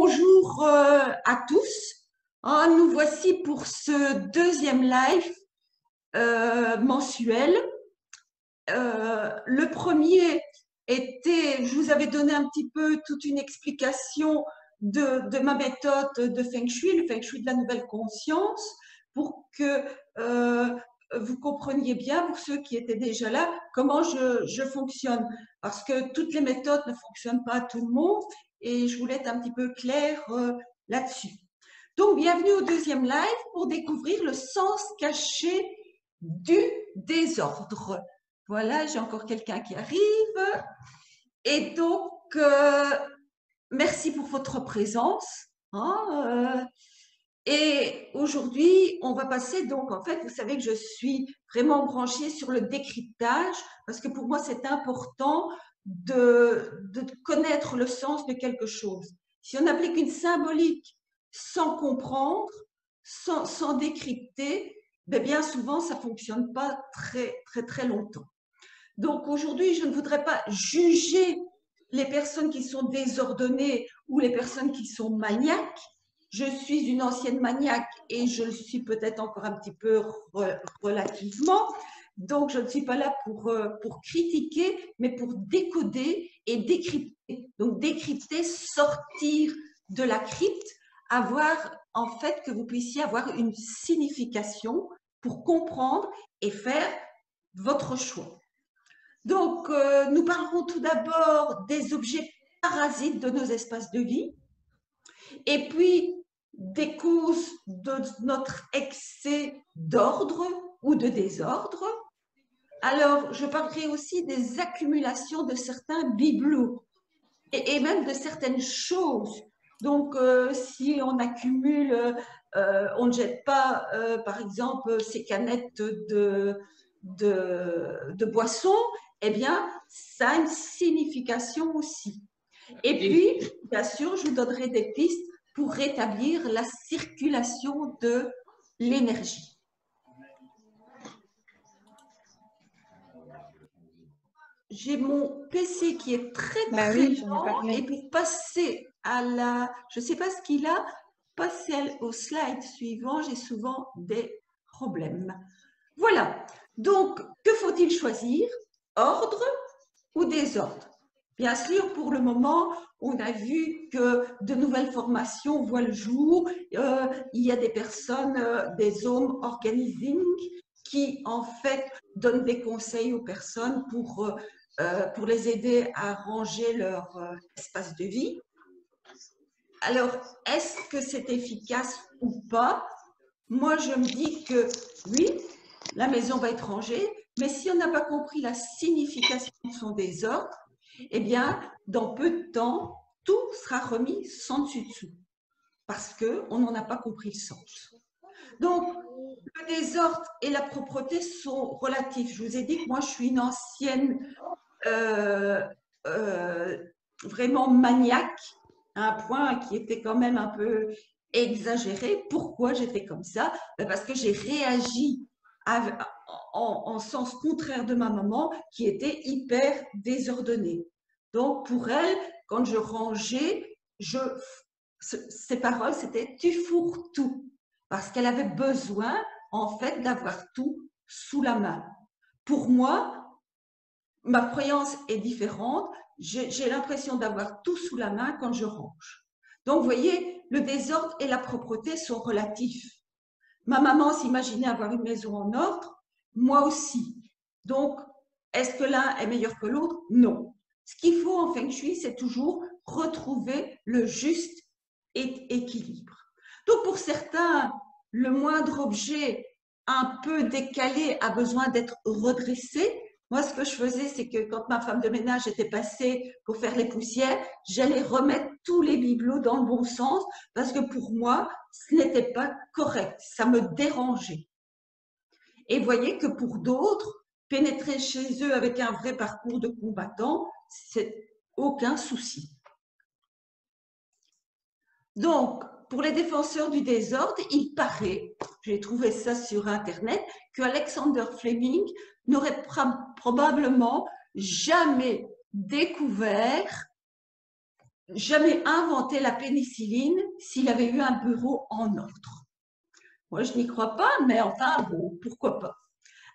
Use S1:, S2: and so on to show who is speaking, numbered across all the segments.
S1: bonjour à tous. Nous voici pour ce deuxième live mensuel. Le premier était, je vous avais donné un petit peu toute une explication de ma méthode de Feng Shui, le Feng Shui de la nouvelle conscience, pour que vous compreniez bien, pour ceux qui étaient déjà là, comment je fonctionne. Parce que toutes les méthodes ne fonctionnent pas à tout le monde et je voulais être un petit peu claire là-dessus. Donc, bienvenue au deuxième live pour découvrir le sens caché du désordre. Voilà, j'ai encore quelqu'un qui arrive. Et donc, merci pour votre présence. Et aujourd'hui, on va passer donc, en fait, vous savez que je suis vraiment branchée sur le décryptage parce que pour moi, c'est important de connaître le sens de quelque chose. Si on applique une symbolique sans comprendre, sans décrypter, bien souvent, ça ne fonctionne pas très longtemps. Donc aujourd'hui, je ne voudrais pas juger les personnes qui sont désordonnées ou les personnes qui sont maniaques. Je suis une ancienne maniaque et je le suis peut-être encore un petit peu relativement. Donc, je ne suis pas là pour critiquer, mais pour décoder et décrypter. Donc, décrypter, sortir de la crypte, avoir en fait que vous puissiez avoir une signification pour comprendre et faire votre choix. Donc, nous parlerons tout d'abord des objets parasites de nos espaces de vie et puis des causes de notre excès d'ordre ou de désordre. Alors, je parlerai aussi des accumulations de certains bibelots et même de certaines choses. Donc, si on accumule, on ne jette pas, par exemple, ces canettes de boissons, eh bien, ça a une signification aussi. Et puis, bien sûr, je vous donnerai des pistes pour rétablir la circulation de l'énergie. J'ai mon PC qui est très lent et pour passer à la... Je ne sais pas ce qu'il a, passer au slide suivant, j'ai souvent des problèmes. Voilà. Donc, que faut-il choisir? Ordre ou désordre? Bien sûr, pour le moment, on a vu que de nouvelles formations voient le jour. Il y a des personnes, des home organizing, qui en fait donnent des conseils aux personnes pour les aider à ranger leur espace de vie. Alors, est-ce que c'est efficace ou pas? Moi, je me dis que oui, la maison va être rangée, mais si on n'a pas compris la signification de son désordre, eh bien, dans peu de temps, tout sera remis sans dessus-dessous parce qu'on n'en a pas compris le sens. Donc, le désordre et la propreté sont relatifs. Je vous ai dit que moi, je suis une ancienne vraiment maniaque, à un point qui était quand même un peu exagéré. Pourquoi j'étais comme ça? Parce que j'ai réagi en sens contraire de ma maman qui était hyper désordonnée. Donc pour elle, quand je rangeais, ses paroles c'était tu fourres tout, parce qu'elle avait besoin en fait d'avoir tout sous la main. Pour moi, ma croyance est différente. J'ai l'impression d'avoir tout sous la main quand je range. Donc, vous voyez, le désordre et la propreté sont relatifs. Ma maman s'imaginait avoir une maison en ordre, moi aussi. Donc, est-ce que l'un est meilleur que l'autre? Non. Ce qu'il faut en Feng Shui, c'est toujours retrouver le juste équilibre. Donc, pour certains, le moindre objet un peu décalé a besoin d'être redressé. Moi, ce que je faisais, c'est que quand ma femme de ménage était passée pour faire les poussières, j'allais remettre tous les bibelots dans le bon sens parce que pour moi, ce n'était pas correct. Ça me dérangeait. Et voyez que pour d'autres, pénétrer chez eux avec un vrai parcours de combattant, c'est aucun souci. Donc, pour les défenseurs du désordre, il paraît, j'ai trouvé ça sur Internet, qu'Alexander Fleming n'aurait probablement jamais découvert jamais inventé la pénicilline s'il avait eu un bureau en ordre. Moi, je n'y crois pas, mais enfin, bon, pourquoi pas.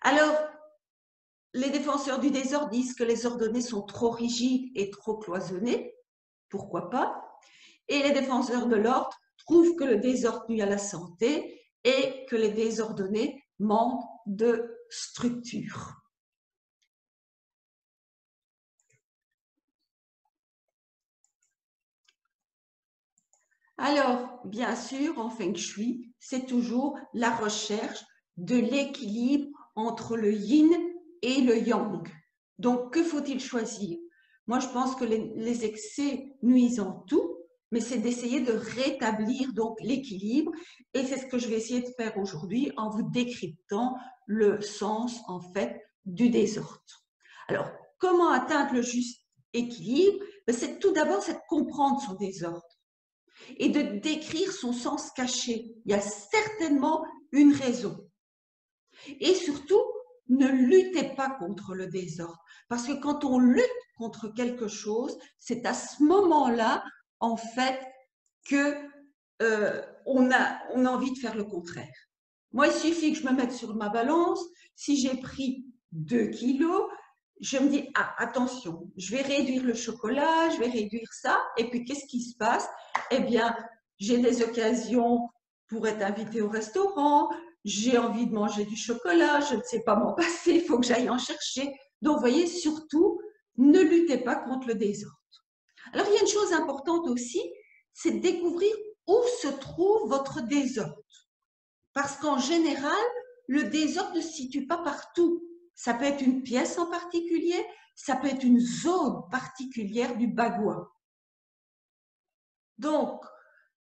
S1: Alors, les défenseurs du désordre disent que les ordonnées sont trop rigides et trop cloisonnées. Pourquoi pas? Et les défenseurs de l'ordre trouvent que le désordre nuit à la santé et que les désordonnés manquent de structure. Alors, bien sûr, en Feng Shui, c'est toujours la recherche de l'équilibre entre le yin et le yang. Donc, que faut-il choisir? Moi, je pense que les excès nuisent en tout, mais c'est d'essayer de rétablir donc l'équilibre. Et c'est ce que je vais essayer de faire aujourd'hui en vous décryptant le sens, en fait, du désordre. Alors, comment atteindre le juste équilibre? C'est tout d'abord, c'est de comprendre son désordre et de décrire son sens caché. Il y a certainement une raison. Et surtout, ne luttez pas contre le désordre. Parce que quand on lutte contre quelque chose, c'est à ce moment-là, en fait, que on a envie de faire le contraire. Moi, il suffit que je me mette sur ma balance. Si j'ai pris 2 kilos, je me dis, ah, attention, je vais réduire le chocolat, je vais réduire ça. Et puis, qu'est-ce qui se passe? Eh bien, j'ai des occasions pour être invitée au restaurant, j'ai envie de manger du chocolat, je ne sais pas m'en passer, il faut que j'aille en chercher. Donc, vous voyez, surtout, ne luttez pas contre le désordre. Alors, il y a une chose importante aussi, c'est de découvrir où se trouve votre désordre. Parce qu'en général, le désordre ne se situe pas partout. Ça peut être une pièce en particulier, ça peut être une zone particulière du bagua. Donc,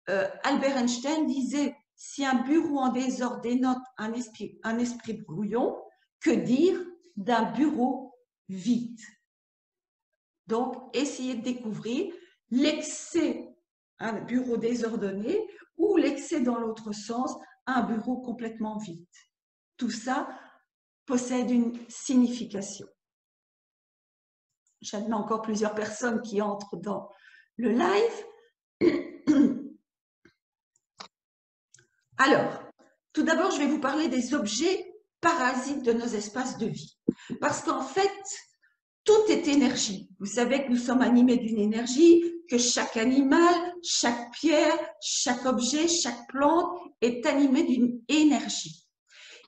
S1: Albert Einstein disait, si un bureau en désordre dénote un esprit brouillon, que dire d'un bureau vide? Donc, essayez de découvrir l'excès, un bureau désordonné, ou l'excès dans l'autre sens, un bureau complètement vide. Tout ça possède une signification. J'admets encore plusieurs personnes qui entrent dans le live. Alors, tout d'abord, je vais vous parler des objets parasites de nos espaces de vie. Parce qu'en fait, tout est énergie. Vous savez que nous sommes animés d'une énergie, que chaque animal, chaque pierre, chaque objet, chaque plante est animé d'une énergie.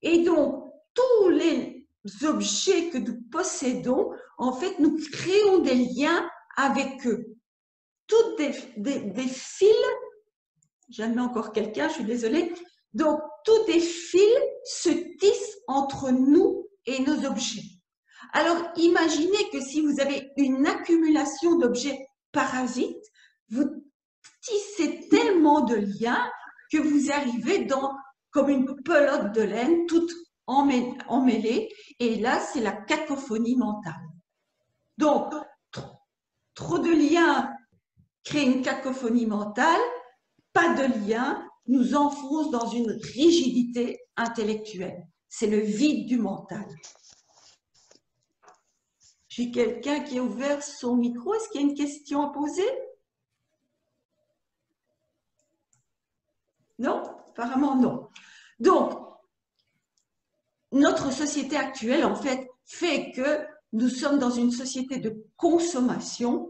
S1: Et donc, tous les objets que nous possédons, en fait, nous créons des liens avec eux. Toutes des fils, j'admets encore quelqu'un, je suis désolée. Donc, tous des fils se tissent entre nous et nos objets. Alors, imaginez que si vous avez une accumulation d'objets parasites, vous tissez tellement de liens que vous arrivez comme une pelote de laine, toute emmêlée, et là, c'est la cacophonie mentale. Donc, trop de liens créent une cacophonie mentale, pas de liens nous enfonce dans une rigidité intellectuelle. C'est le vide du mental. J'ai quelqu'un qui a ouvert son micro. Est-ce qu'il y a une question à poser? Non? Apparemment non. Donc, notre société actuelle, en fait que nous sommes dans une société de consommation.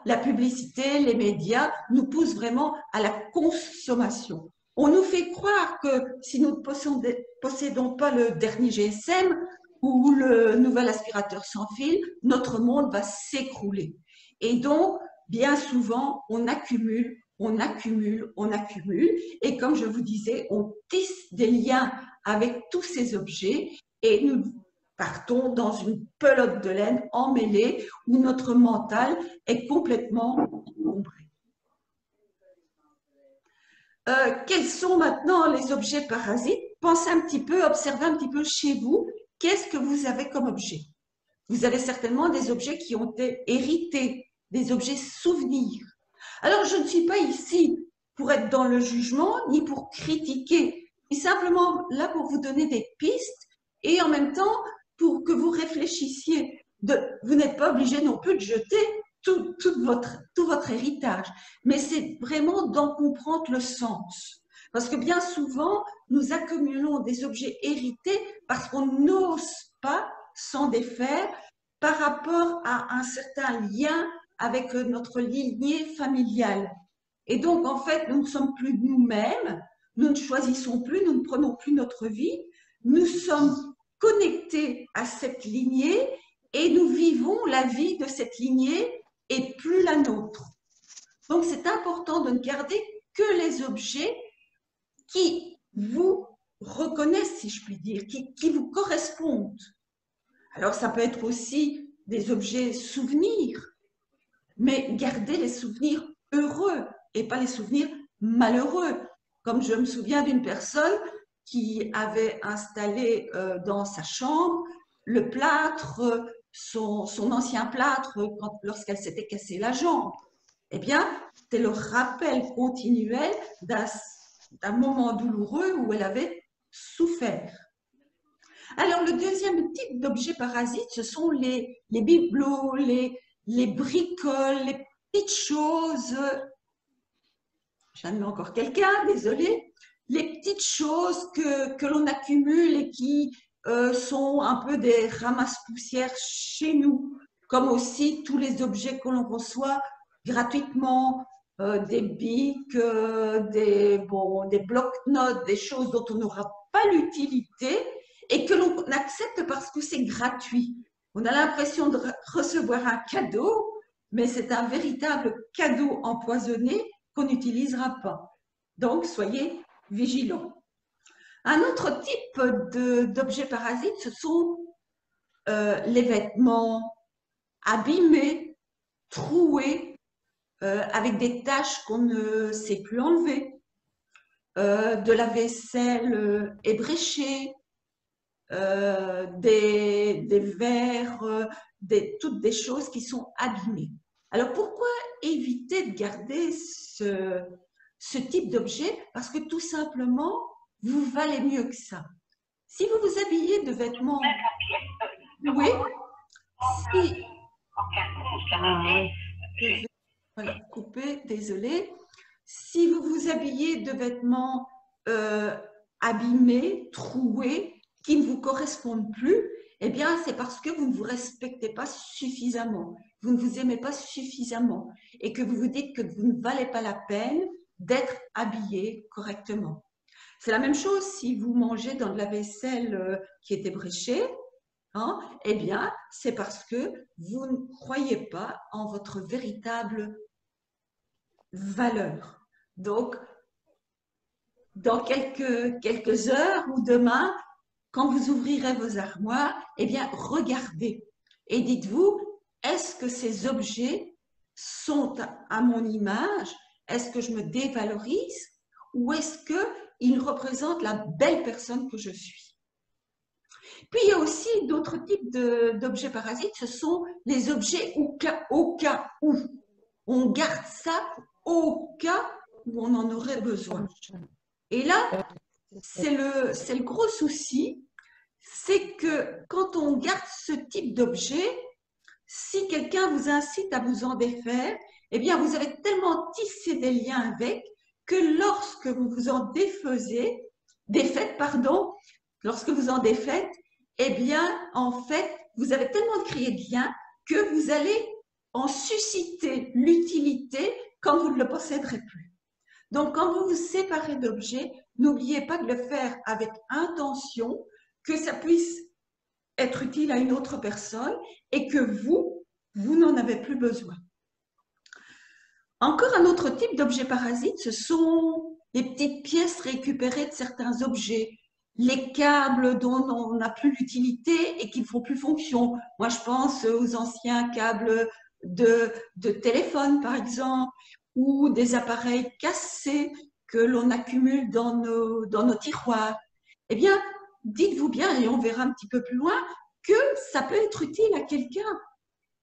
S1: La publicité, les médias nous poussent vraiment à la consommation. On nous fait croire que si nous ne possédons pas le dernier GSM ou le nouvel aspirateur sans fil, notre monde va s'écrouler. Et donc, bien souvent, on accumule. Et comme je vous disais, on tisse des liens avec tous ces objets et nous partons dans une pelote de laine emmêlée où notre mental est complètement encombré. Quels sont maintenant les objets parasites? Pensez un petit peu, observez un petit peu chez vous, qu'est-ce que vous avez comme objet? Vous avez certainement des objets qui ont été hérités, des objets souvenirs. Alors, je ne suis pas ici pour être dans le jugement ni pour critiquer, mais simplement là pour vous donner des pistes et en même temps pour que vous réfléchissiez. Vous n'êtes pas obligé non plus de jeter. tout votre héritage, mais c'est vraiment d'en comprendre le sens. Parce que bien souvent, nous accumulons des objets hérités parce qu'on n'ose pas s'en défaire par rapport à un certain lien avec notre lignée familiale. Et donc, en fait, nous ne sommes plus nous-mêmes, nous ne choisissons plus, nous ne prenons plus notre vie, nous sommes connectés à cette lignée et nous vivons la vie de cette lignée et plus la nôtre. Donc, c'est important de ne garder que les objets qui vous reconnaissent, si je puis dire, qui vous correspondent. Alors, ça peut être aussi des objets souvenirs, mais gardez les souvenirs heureux et pas les souvenirs malheureux. Comme je me souviens d'une personne qui avait installé dans sa chambre le plâtre, son ancien plâtre lorsqu'elle s'était cassé la jambe. Eh bien, c'est le rappel continuel d'un moment douloureux où elle avait souffert. Alors, le deuxième type d'objets parasites, ce sont les bibelots, les bricoles, les petites choses. J'en ai encore quelqu'un, désolé. Les petites choses que l'on accumule et qui sont un peu des ramasses-poussières chez nous, comme aussi tous les objets que l'on reçoit gratuitement, des bics, des blocs-notes, des choses dont on n'aura pas l'utilité et que l'on accepte parce que c'est gratuit. On a l'impression de recevoir un cadeau, mais c'est un véritable cadeau empoisonné qu'on n'utilisera pas. Donc, soyez vigilants. Un autre type d'objets parasites, ce sont les vêtements abîmés, troués, avec des taches qu'on ne sait plus enlever, de la vaisselle ébréchée, des verres, toutes des choses qui sont abîmées. Alors, pourquoi éviter de garder ce type d'objet? Parce que tout simplement, vous valez mieux que ça. Si vous vous habillez de vêtements... Oui. Si... Voilà, coupé, désolé. Si vous vous habillez de vêtements abîmés, troués, qui ne vous correspondent plus, eh bien, c'est parce que vous ne vous respectez pas suffisamment, vous ne vous aimez pas suffisamment et que vous vous dites que vous ne valez pas la peine d'être habillé correctement. C'est la même chose si vous mangez dans de la vaisselle qui est ébréchée, hein, eh bien, c'est parce que vous ne croyez pas en votre véritable valeur. Donc, dans quelques heures ou demain, quand vous ouvrirez vos armoires, eh bien, regardez et dites-vous, est-ce que ces objets sont à mon image? Est-ce que je me dévalorise? Ou est-ce qu'ils représentent la belle personne que je suis? Puis, il y a aussi d'autres types d'objets parasites, ce sont les objets au cas où. On garde ça au cas où on en aurait besoin. Et là, c'est le gros souci, c'est que quand on garde ce type d'objet, si quelqu'un vous incite à vous en défaire, eh bien, vous avez tellement tissé des liens avec que lorsque vous vous en lorsque vous en défaites, eh bien, en fait, vous avez tellement créé de liens que vous allez en susciter l'utilité quand vous ne le posséderez plus. Donc, quand vous vous séparez d'objets, n'oubliez pas de le faire avec intention, que ça puisse être utile à une autre personne et que vous n'en avez plus besoin. Encore un autre type d'objet parasite, ce sont les petites pièces récupérées de certains objets, les câbles dont on n'a plus l'utilité et qui ne font plus fonction. Moi, je pense aux anciens câbles de téléphone, par exemple, ou des appareils cassés que l'on accumule dans nos tiroirs. Eh bien, dites-vous bien, et on verra un petit peu plus loin, que ça peut être utile à quelqu'un.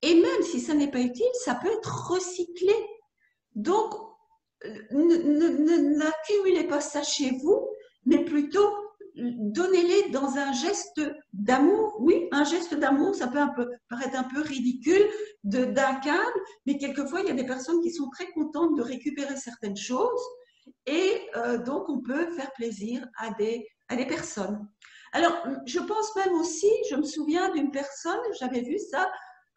S1: Et même si ça n'est pas utile, ça peut être recyclé. Donc, n'accumulez pas ça chez vous, mais plutôt donnez-les dans un geste d'amour. Oui, un geste d'amour, ça peut paraître un peu ridicule d'un câble, mais quelquefois, il y a des personnes qui sont très contentes de récupérer certaines choses et donc on peut faire plaisir à des personnes. Alors, je pense même aussi, je me souviens d'une personne, j'avais vu ça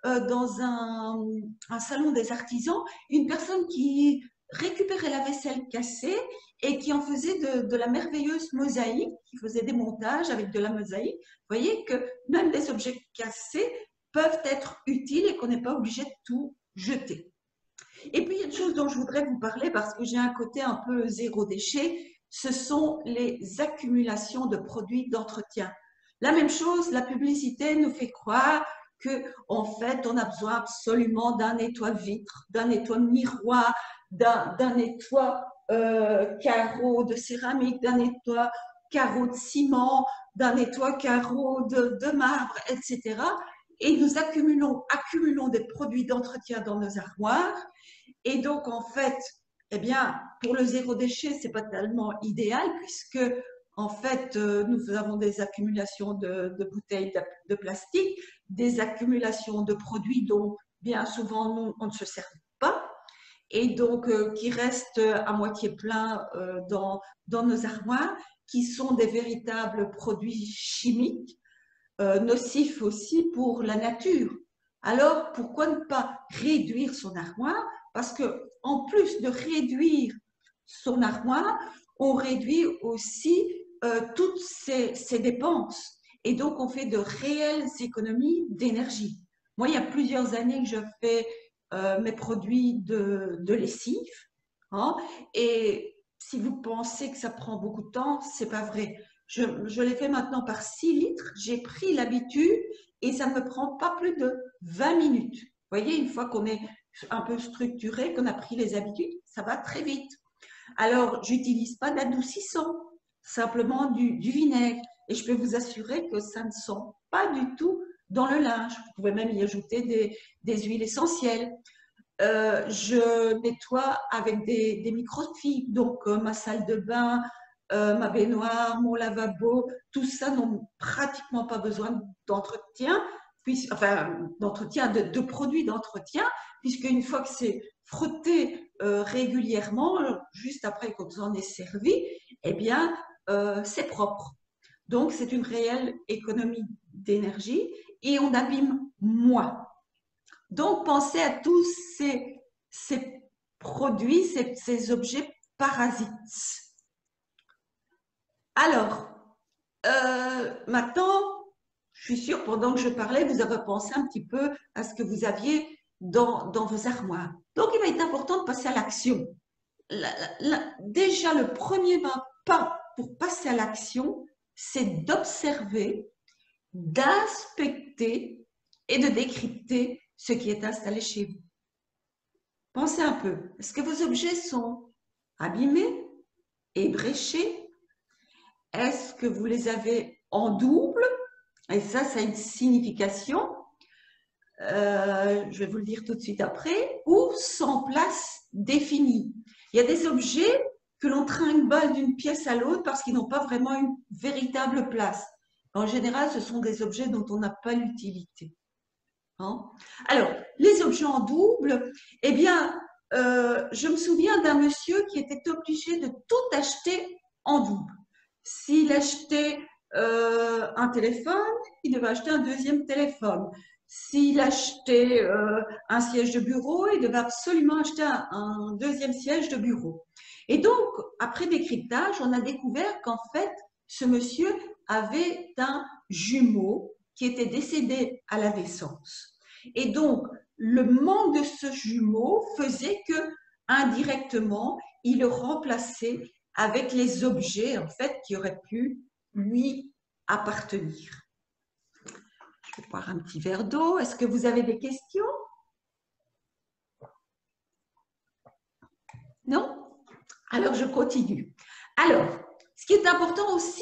S1: dans un salon des artisans, une personne qui récupérait la vaisselle cassée et qui en faisait de la merveilleuse mosaïque, qui faisait des montages avec de la mosaïque. Vous voyez que même des objets cassés peuvent être utiles et qu'on n'est pas obligé de tout jeter. Et puis, il y a une chose dont je voudrais vous parler parce que j'ai un côté un peu zéro déchet, ce sont les accumulations de produits d'entretien. La même chose, la publicité nous fait croire que, en fait, on a besoin absolument d'un nettoie-vitre, d'un nettoie-miroir, d'un nettoie-carreau de céramique, d'un nettoie-carreau de ciment, d'un nettoie-carreau de marbre, etc. Et nous accumulons des produits d'entretien dans nos armoires. Et donc, en fait, eh bien, pour le zéro déchet, c'est pas tellement idéal puisque, en fait, nous avons des accumulations de bouteilles de plastique, des accumulations de produits dont bien souvent nous, on ne se sert pas et donc qui restent à moitié pleins dans nos armoires, qui sont des véritables produits chimiques, nocifs aussi pour la nature. Alors, pourquoi ne pas réduire son armoire? Parce que, en plus de réduire son armoire, on réduit aussi toutes ses dépenses. Et donc, on fait de réelles économies d'énergie. Moi, il y a plusieurs années que je fais mes produits de lessive. Hein, et si vous pensez que ça prend beaucoup de temps, c'est pas vrai. Je l'ai fait maintenant par 6 litres. J'ai pris l'habitude et ça ne me prend pas plus de 20 minutes. Vous voyez, une fois qu'on est un peu structuré, qu'on a pris les habitudes, ça va très vite. Alors, j'utilise pas d'adoucissant, simplement du vinaigre. Et je peux vous assurer que ça ne sent pas du tout dans le linge. Vous pouvez même y ajouter des huiles essentielles. Je nettoie avec des microfibres, donc ma salle de bain, ma baignoire, mon lavabo, tout ça n'ont pratiquement pas besoin d'entretien, enfin d'entretien, de produits d'entretien, puisque une fois que c'est frotté régulièrement, juste après qu'on vous en ait servi, eh bien c'est propre. Donc c'est une réelle économie d'énergie et on abîme moins. Donc, pensez à tous ces produits, ces objets parasites. Alors, maintenant, je suis sûre, pendant que je parlais, vous avez pensé un petit peu à ce que vous aviez dans vos armoires. Donc, il va être important de passer à l'action. Déjà, le premier pas pour passer à l'action, c'est d'observer, d'inspecter et de décrypter ce qui est installé chez vous. Pensez un peu, est-ce que vos objets sont abîmés, ébréchés? Est-ce que vous les avez en double? Et ça a une signification, je vais vous le dire tout de suite après, ou sans place définie. Il y a des objets que l'on trimballe d'une pièce à l'autre parce qu'ils n'ont pas vraiment une véritable place. En général, ce sont des objets dont on n'a pas l'utilité. Hein? Alors, les objets en double, eh bien, je me souviens d'un monsieur qui était obligé de tout acheter en double. S'il achetait un téléphone, il devait acheter un deuxième téléphone. S'il achetait un siège de bureau, il devait absolument acheter un deuxième siège de bureau. Et donc, après décryptage, on a découvert qu'en fait, ce monsieur avait un jumeau qui était décédé à la naissance. Et donc, le manque de ce jumeau faisait que, indirectement, il le remplaçait avec les objets, en fait, qui auraient pu lui appartenir. Je vais boire un petit verre d'eau. Est-ce que vous avez des questions? Non? Alors, je continue. Alors, ce qui est important aussi,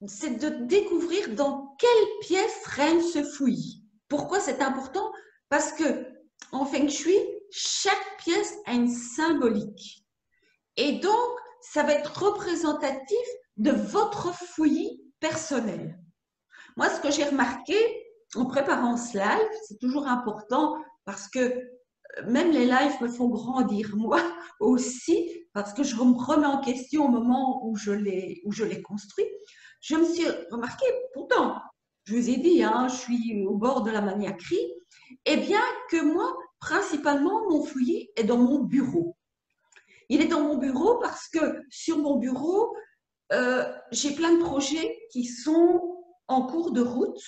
S1: c'est de découvrir dans quelle pièce règne ce fouillis. Pourquoi c'est important? Parce que en Feng Shui, chaque pièce a une symbolique. Et donc, ça va être représentatif de votre fouillis personnel. Moi, ce que j'ai remarqué en préparant ce live, c'est toujours important parce que même les lives me font grandir, moi aussi, parce que je me remets en question au moment où je les construis. Je me suis remarqué, pourtant, je vous ai dit, hein, je suis au bord de la maniaquerie, et bien que moi, principalement, mon fouillis est dans mon bureau. Il est dans mon bureau parce que sur mon bureau, j'ai plein de projets qui sont en cours de route.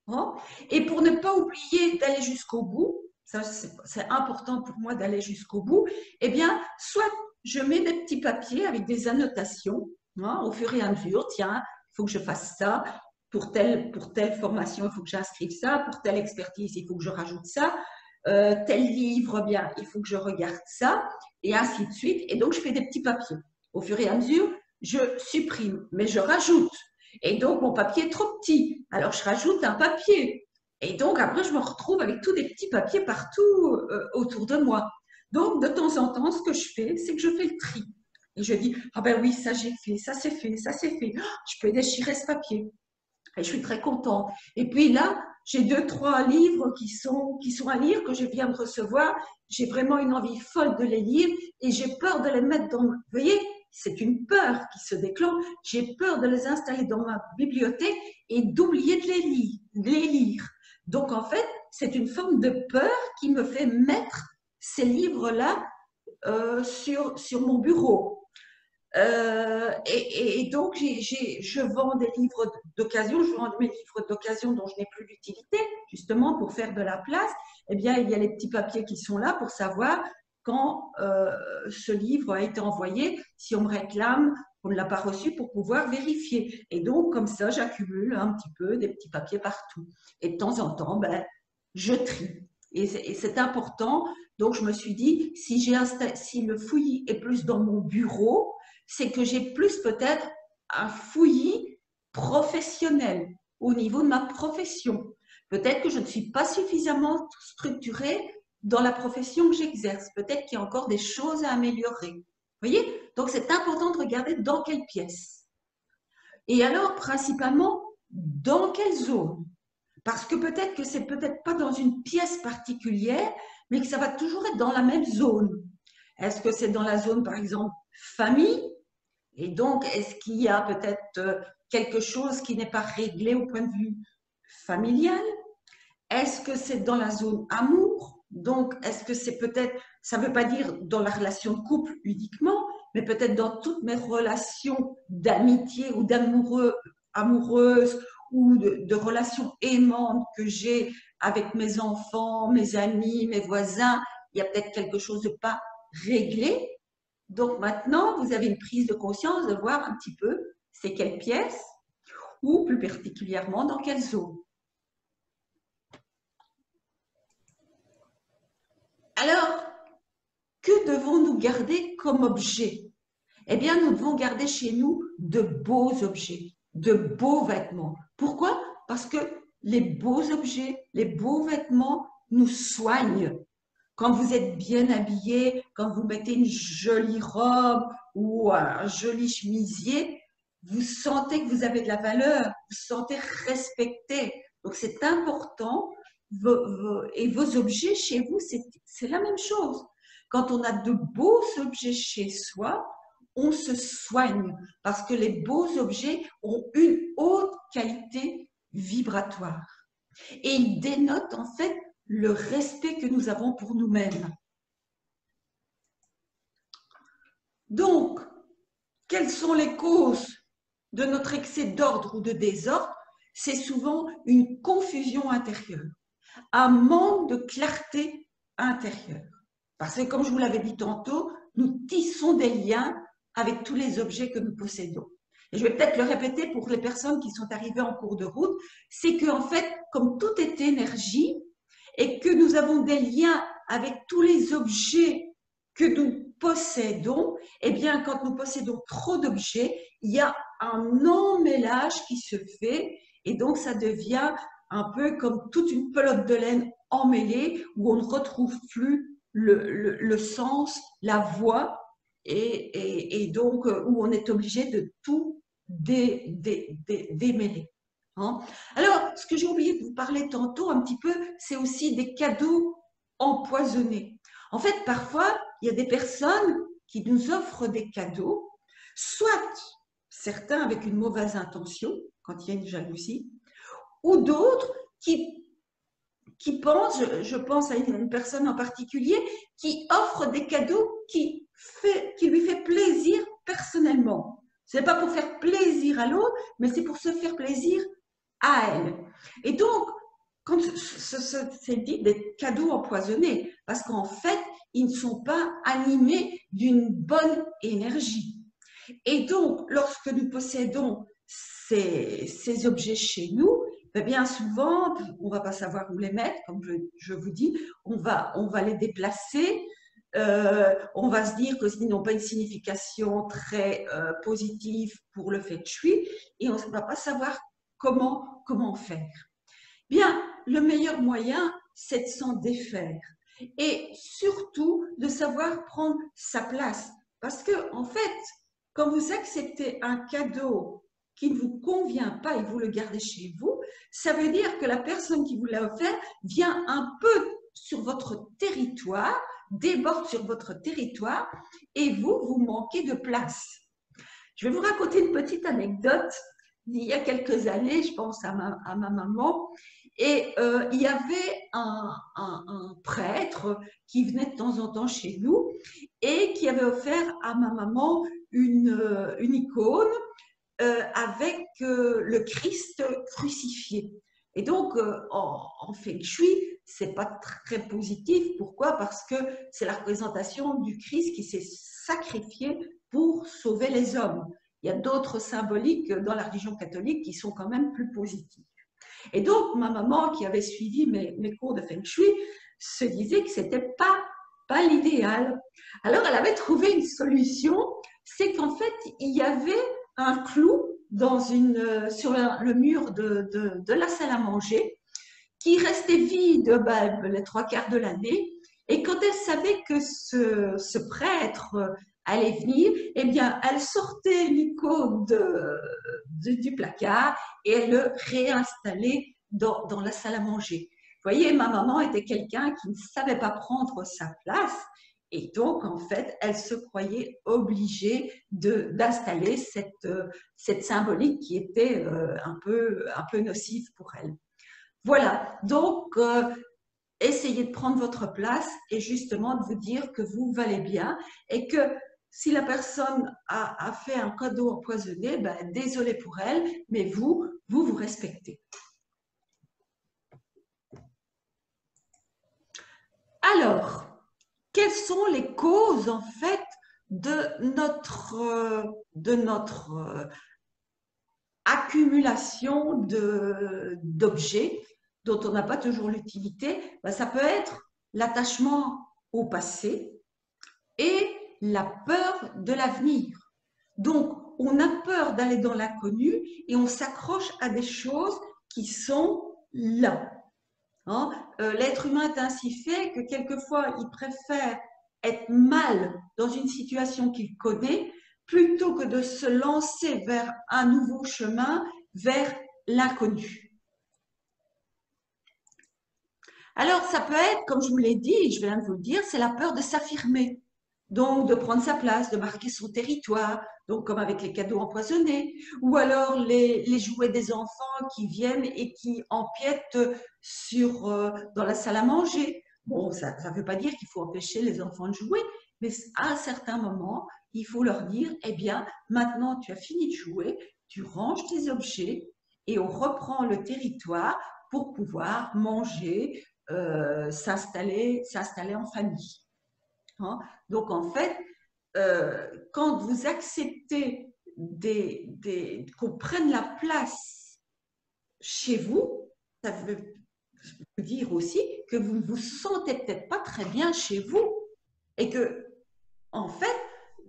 S1: Hein, et pour ne pas oublier d'aller jusqu'au bout, ça c'est important pour moi d'aller jusqu'au bout, eh bien, soit je mets des petits papiers avec des annotations, hein, au fur et à mesure, tiens, il faut que je fasse ça, pour telle formation, il faut que j'inscrive ça, pour telle expertise, il faut que je rajoute ça, tel livre, bien, il faut que je regarde ça, et ainsi de suite. Et donc, je fais des petits papiers. Au fur et à mesure, je supprime, mais je rajoute. Et donc, mon papier est trop petit. Alors, je rajoute un papier. Et donc, après, je me retrouve avec tous des petits papiers partout autour de moi. Donc, de temps en temps, ce que je fais, c'est que je fais le tri. Et je dis, ah ben oui, ça j'ai fait, ça c'est fait, ça c'est fait. Je peux déchirer ce papier. Et je suis très contente. Et puis là, j'ai 2-3 livres qui sont à lire, que je viens de recevoir. J'ai vraiment une envie folle de les lire et j'ai peur de les mettre dans... Vous voyez, c'est une peur qui se déclenche. J'ai peur de les installer dans ma bibliothèque et d'oublier de les lire. Donc, en fait, c'est une forme de peur qui me fait mettre ces livres-là sur mon bureau. Et donc, je vends des livres d'occasion, je vends mes livres d'occasion dont je n'ai plus d'utilité, justement pour faire de la place. Eh bien, il y a les petits papiers qui sont là pour savoir quand ce livre a été envoyé, si on me réclame qu'on ne l'a pas reçu pour pouvoir vérifier. Et donc, comme ça, j'accumule un petit peu des petits papiers partout. Et de temps en temps, ben, je trie. Et c'est important. Donc, je me suis dit, si le fouillis est plus dans mon bureau, c'est que j'ai plus peut-être un fouillis professionnel au niveau de ma profession. Peut-être que je ne suis pas suffisamment structurée dans la profession que j'exerce. Peut-être qu'il y a encore des choses à améliorer. Vous voyez? Donc, c'est important de regarder dans quelle pièce. Et alors, principalement, dans quelle zone? Parce que peut-être que c'est peut-être pas dans une pièce particulière, mais que ça va toujours être dans la même zone. Est-ce que c'est dans la zone, par exemple, famille? Et donc, est-ce qu'il y a peut-être quelque chose qui n'est pas réglé au point de vue familial? Est-ce que c'est dans la zone amour? Donc, est-ce que c'est peut-être, ça ne veut pas dire dans la relation de couple uniquement, mais peut-être dans toutes mes relations d'amitié ou amoureuses ou de relations aimantes que j'ai avec mes enfants, mes amis, mes voisins, il y a peut-être quelque chose de pas réglé. Donc maintenant, vous avez une prise de conscience de voir un petit peu c'est quelle pièce ou plus particulièrement dans quelle zone. Alors, que devons-nous garder comme objet? Eh bien, nous devons garder chez nous de beaux objets, de beaux vêtements. Pourquoi? Parce que les beaux objets, les beaux vêtements nous soignent. Quand vous êtes bien habillé, quand vous mettez une jolie robe ou un joli chemisier, vous sentez que vous avez de la valeur, vous vous sentez respecté. Donc, c'est important. Et vos objets chez vous, c'est la même chose. Quand on a de beaux objets chez soi, on se soigne parce que les beaux objets ont une haute qualité vibratoire. Et ils dénotent en fait le respect que nous avons pour nous-mêmes. Donc, quelles sont les causes de notre excès d'ordre ou de désordre? C'est souvent une confusion intérieure, un manque de clarté intérieure. Parce que, comme je vous l'avais dit tantôt, nous tissons des liens avec tous les objets que nous possédons. Et je vais peut-être le répéter pour les personnes qui sont arrivées en cours de route, c'est qu'en fait, comme tout est énergie, et que nous avons des liens avec tous les objets que nous possédons, eh bien, quand nous possédons trop d'objets, il y a un emmêlage qui se fait et donc ça devient un peu comme toute une pelote de laine emmêlée où on ne retrouve plus le sens, la voix et donc où on est obligé de tout démêler. Hein. Alors, ce que j'ai oublié de vous parler tantôt un petit peu, c'est aussi des cadeaux empoisonnés. En fait, parfois, il y a des personnes qui nous offrent des cadeaux, soit certains avec une mauvaise intention, quand il y a une jalousie, ou d'autres qui pensent, je pense à une personne en particulier, qui offre des cadeaux qui lui fait plaisir personnellement. Ce n'est pas pour faire plaisir à l'autre, mais c'est pour se faire plaisir à elle. Et donc, quand c'est dit des cadeaux empoisonnés, parce qu'en fait, ils ne sont pas animés d'une bonne énergie. Et donc, lorsque nous possédons ces objets chez nous, bien souvent, on ne va pas savoir où les mettre, comme je vous dis, on va les déplacer, on va se dire qu'ils n'ont pas une signification très positive pour le feng shui, et on ne va pas savoir comment faire. Bien, le meilleur moyen, c'est de s'en défaire et surtout de savoir prendre sa place. Parce que, en fait, quand vous acceptez un cadeau qui ne vous convient pas et que vous le gardez chez vous, ça veut dire que la personne qui vous l'a offert vient un peu sur votre territoire, déborde sur votre territoire et vous manquez de place. Je vais vous raconter une petite anecdote d'il y a quelques années, je pense à ma maman, et il y avait un prêtre qui venait de temps en temps chez nous et qui avait offert à ma maman une icône avec le Christ crucifié. Et donc, en feng shui, c'est pas très positif. Pourquoi? Parce que c'est la représentation du Christ qui s'est sacrifié pour sauver les hommes. Il y a d'autres symboliques dans la religion catholique qui sont quand même plus positives. Et donc, ma maman, qui avait suivi mes cours de feng shui, se disait que c'était pas l'idéal. Alors, elle avait trouvé une solution, c'est qu'en fait, il y avait un clou sur le mur de la salle à manger qui restait vide les 3/4 de l'année. Et quand elle savait que ce prêtre allait venir, eh bien, elle sortait l'icône du placard et elle le réinstallait dans la salle à manger. Vous voyez, ma maman était quelqu'un qui ne savait pas prendre sa place et donc, en fait, elle se croyait obligée d'installer cette symbolique qui était un peu nocive pour elle. Voilà, donc essayez de prendre votre place et justement de vous dire que vous valez bien et que si la personne a fait un cadeau empoisonné, désolé pour elle, mais vous respectez. Alors, quelles sont les causes en fait de notre accumulation d'objets dont on n'a pas toujours l'utilité? Ça peut être l'attachement au passé et la peur de l'avenir. Donc, on a peur d'aller dans l'inconnu et on s'accroche à des choses qui sont là. Hein? L'être humain est ainsi fait que quelquefois, il préfère être mal dans une situation qu'il connaît plutôt que de se lancer vers un nouveau chemin, vers l'inconnu. Alors, ça peut être, comme je vous l'ai dit, je viens de vous le dire, c'est la peur de s'affirmer. Donc, de prendre sa place, de marquer son territoire, donc comme avec les cadeaux empoisonnés, ou alors les jouets des enfants qui viennent et qui empiètent dans la salle à manger. Bon, ça ne veut pas dire qu'il faut empêcher les enfants de jouer, mais à un certain moment, il faut leur dire, eh bien, maintenant tu as fini de jouer, tu ranges tes objets et on reprend le territoire pour pouvoir manger, s'installer en famille. Hein? Donc, en fait, quand vous acceptez qu'on prenne la place chez vous, ça veut dire aussi que vous ne vous sentez peut-être pas très bien chez vous et que, en fait,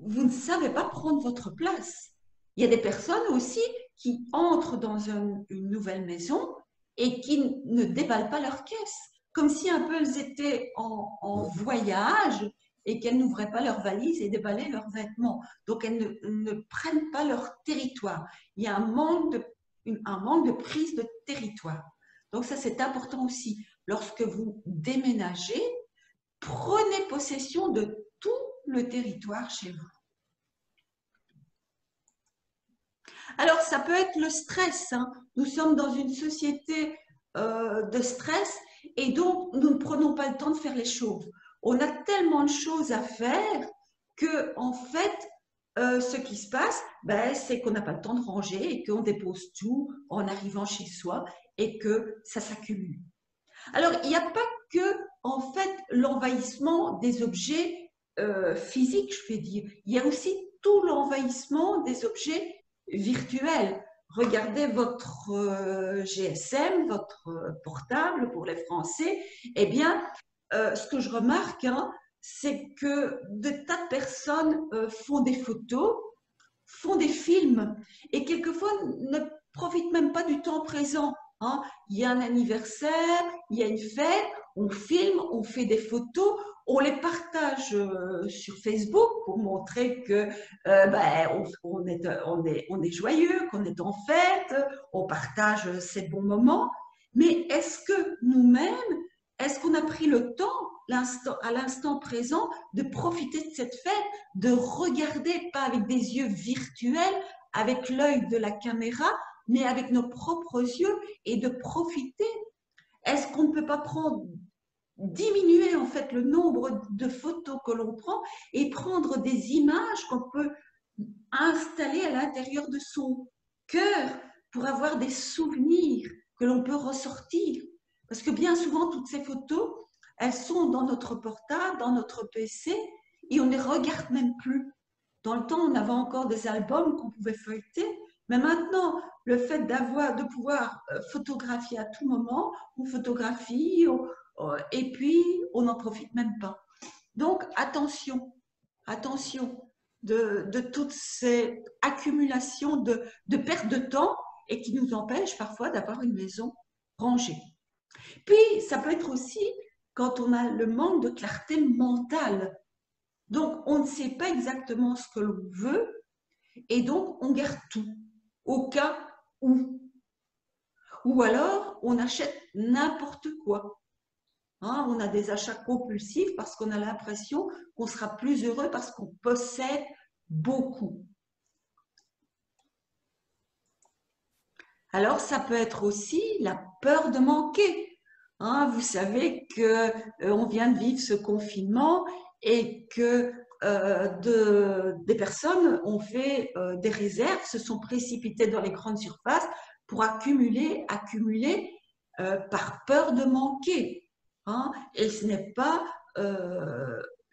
S1: vous ne savez pas prendre votre place. Il y a des personnes aussi qui entrent dans une nouvelle maison et qui ne déballent pas leur caisse, comme si un peu elles étaient en voyage et qu'elles n'ouvraient pas leurs valises et déballaient leurs vêtements. Donc, elles ne prennent pas leur territoire. Il y a un manque de prise de territoire. Donc, ça, c'est important aussi. Lorsque vous déménagez, prenez possession de tout le territoire chez vous. Alors, ça peut être le stress. Hein. Nous sommes dans une société de stress et donc nous ne prenons pas le temps de faire les choses. On a tellement de choses à faire que, en fait, ce qui se passe, ben, c'est qu'on n'a pas le temps de ranger et qu'on dépose tout en arrivant chez soi et que ça s'accumule. Alors, il n'y a pas que, en fait, l'envahissement des objets physiques, je vais dire. Il y a aussi tout l'envahissement des objets virtuels. Regardez votre GSM, votre portable pour les Français. Eh bien, ce que je remarque, hein, c'est que de tas de personnes font des photos, font des films et quelquefois ne profitent même pas du temps présent. Hein. Il y a un anniversaire, il y a une fête, on filme, on fait des photos, on les partage sur Facebook pour montrer que ben, on est joyeux, qu'on est en fête, on partage ces bons moments. Mais est-ce que nous-mêmes, est-ce qu'on a pris le temps, à l'instant présent, de profiter de cette fête, de regarder, pas avec des yeux virtuels, avec l'œil de la caméra, mais avec nos propres yeux et de profiter? Est-ce qu'on ne peut pas diminuer en fait le nombre de photos que l'on prend et prendre des images qu'on peut installer à l'intérieur de son cœur pour avoir des souvenirs que l'on peut ressortir? Parce que bien souvent, toutes ces photos, elles sont dans notre portable, dans notre PC, et on ne les regarde même plus. Dans le temps, on avait encore des albums qu'on pouvait feuilleter, mais maintenant, le fait de pouvoir photographier à tout moment, on photographie et puis on n'en profite même pas. Donc, attention, attention de toutes ces accumulations de perte de temps et qui nous empêchent parfois d'avoir une maison rangée. Puis, ça peut être aussi quand on a le manque de clarté mentale. Donc, on ne sait pas exactement ce que l'on veut et donc on garde tout au cas où. Ou alors, on achète n'importe quoi. Hein, on a des achats compulsifs parce qu'on a l'impression qu'on sera plus heureux parce qu'on possède beaucoup. Alors, ça peut être aussi la peur de manquer. Hein, vous savez qu'on vient de vivre ce confinement et que des personnes ont fait des réserves, se sont précipitées dans les grandes surfaces pour accumuler par peur de manquer. Hein, et ce n'est pas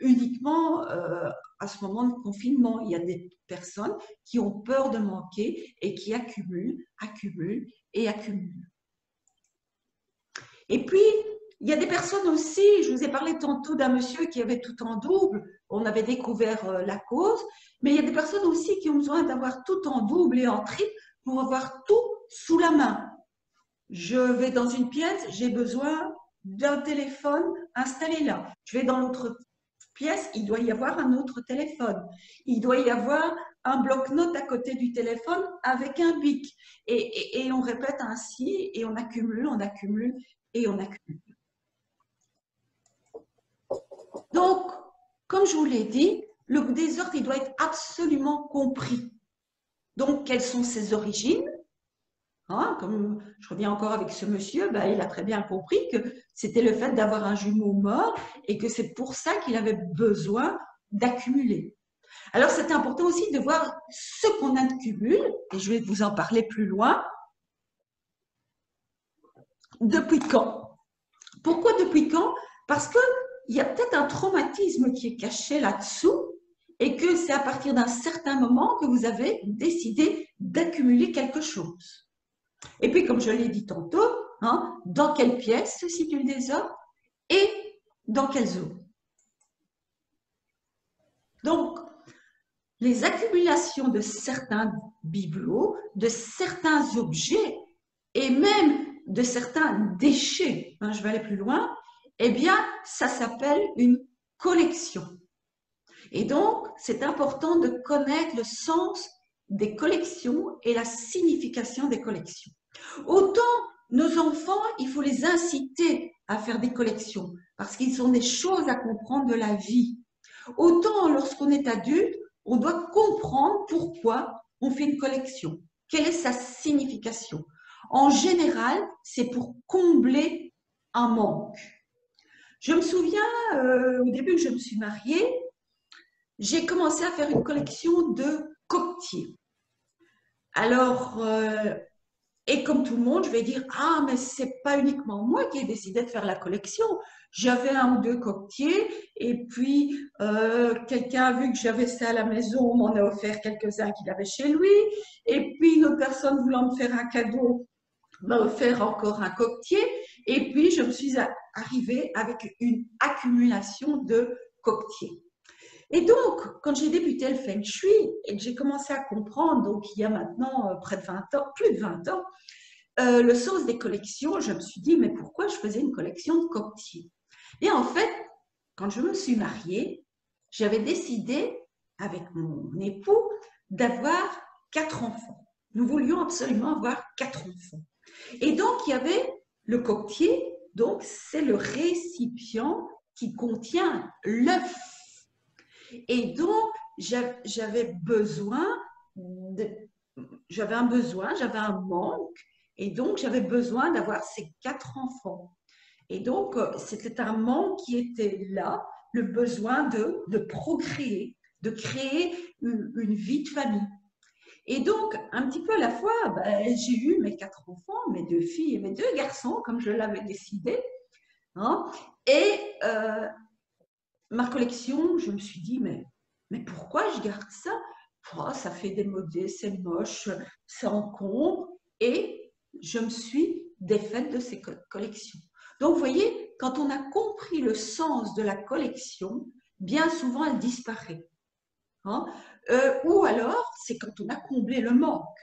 S1: uniquement à ce moment de confinement. Il y a des personnes qui ont peur de manquer et qui accumulent et accumulent. Et puis, il y a des personnes aussi, je vous ai parlé tantôt d'un monsieur qui avait tout en double, on avait découvert la cause, mais il y a des personnes aussi qui ont besoin d'avoir tout en double et en triple pour avoir tout sous la main. Je vais dans une pièce, j'ai besoin d'un téléphone installé là. Je vais dans l'autre pièce, il doit y avoir un autre téléphone. Il doit y avoir un bloc-notes à côté du téléphone avec un bic. Et on répète ainsi et on accumule et on accumule. Donc, comme je vous l'ai dit, le désordre, il doit être absolument compris. Donc, quelles sont ses origines? Hein, comme je reviens encore avec ce monsieur, ben, il a très bien compris que c'était le fait d'avoir un jumeau mort et que c'est pour ça qu'il avait besoin d'accumuler. Alors, c'est important aussi de voir ce qu'on accumule, et je vais vous en parler plus loin. Depuis quand? Pourquoi depuis quand? Parce qu'il y a peut-être un traumatisme qui est caché là-dessous et que c'est à partir d'un certain moment que vous avez décidé d'accumuler quelque chose. Et puis, comme je l'ai dit tantôt, hein, dans quelle pièce se situe le désordre et dans quelle zone. Donc, les accumulations de certains bibelots, de certains objets et même de certains déchets, hein, je vais aller plus loin, eh bien, ça s'appelle une collection. Et donc, c'est important de connaître le sens des collections et la signification des collections. Autant nos enfants, il faut les inciter à faire des collections parce qu'ils ont des choses à comprendre de la vie. Autant lorsqu'on est adulte, on doit comprendre pourquoi on fait une collection. Quelle est sa signification? En général, c'est pour combler un manque. Je me souviens, au début que je me suis mariée, j'ai commencé à faire une collection de coquetiers. Alors, et comme tout le monde, je vais dire, ah, mais c'est pas uniquement moi qui ai décidé de faire la collection. J'avais un ou deux coquetiers et puis quelqu'un a vu que j'avais ça à la maison, m'en a offert quelques-uns qu'il avait chez lui. Et puis une autre personne voulant me faire un cadeau m'a offert encore un coquetier. Et puis je me suis arrivée avec une accumulation de coquetiers. Et donc, quand j'ai débuté le Feng Shui et que j'ai commencé à comprendre, donc il y a maintenant près de 20 ans, plus de 20 ans, le sens des collections, je me suis dit, mais pourquoi je faisais une collection de coquetiers? Et en fait, quand je me suis mariée, j'avais décidé avec mon époux d'avoir 4 enfants. Nous voulions absolument avoir 4 enfants. Et donc, il y avait le coquetier, donc c'est le récipient qui contient l'œuf. Et donc, j'avais un manque, et donc j'avais besoin d'avoir ces 4 enfants. Et donc, c'était un manque qui était là, le besoin de procréer, de créer une vie de famille. Et donc, un petit peu à la fois, j'ai eu mes 4 enfants, mes 2 filles et mes 2 garçons, comme je l'avais décidé. Hein, et ma collection, je me suis dit, mais pourquoi je garde ça? Oh, ça fait démodé, c'est moche, ça encombre. Et je me suis défaite de ces collections. Donc, vous voyez, quand on a compris le sens de la collection, bien souvent, elle disparaît. Hein? Ou alors, c'est quand on a comblé le manque.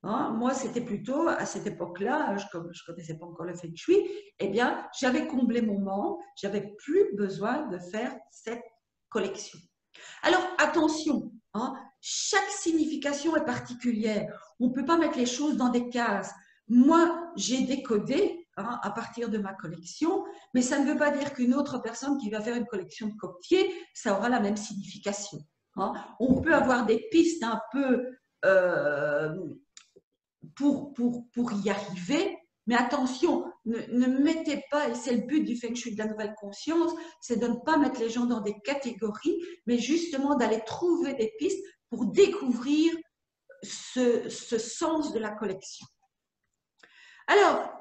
S1: Hein, moi, c'était plutôt à cette époque-là, comme je ne connaissais pas encore le Feng Shui, eh bien, j'avais comblé mon manque, j'avais plus besoin de faire cette collection. Alors, attention, hein, chaque signification est particulière. On ne peut pas mettre les choses dans des cases. Moi, j'ai décodé hein, à partir de ma collection, mais ça ne veut pas dire qu'une autre personne qui va faire une collection de coquetiers, ça aura la même signification. Hein. On peut avoir des pistes un peu pour y arriver, mais attention, ne mettez pas, et c'est le but du Feng Shui de la nouvelle conscience, c'est de ne pas mettre les gens dans des catégories, mais justement d'aller trouver des pistes pour découvrir ce sens de la collection. Alors,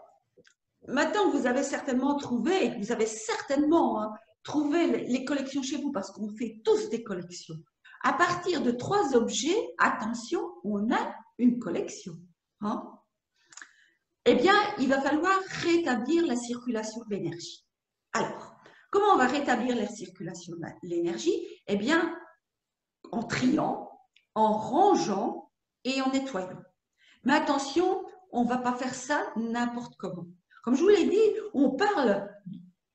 S1: maintenant que vous avez certainement trouvé, et que vous avez certainement hein, trouvé les collections chez vous, parce qu'on fait tous des collections, à partir de 3 objets, attention, on a une collection. Hein? Eh bien, il va falloir rétablir la circulation de l'énergie. Alors, comment on va rétablir la circulation de l'énergie? Eh bien, en triant, en rangeant et en nettoyant. Mais attention, on ne va pas faire ça n'importe comment. Comme je vous l'ai dit, on parle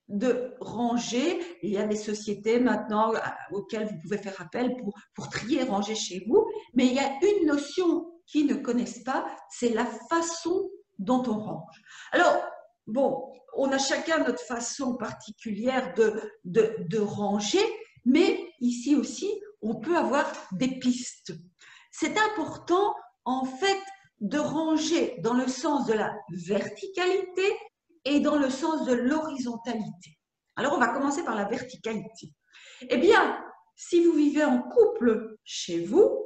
S1: de ranger. Il y a des sociétés maintenant auxquelles vous pouvez faire appel pour trier et ranger chez vous. Mais il y a une notion qu'ils ne connaissent pas, c'est la façon dont on range. Alors, bon, on a chacun notre façon particulière de ranger, mais ici aussi, on peut avoir des pistes. C'est important, en fait, de ranger dans le sens de la verticalité et dans le sens de l'horizontalité. Alors, on va commencer par la verticalité. Eh bien, si vous vivez en couple chez vous,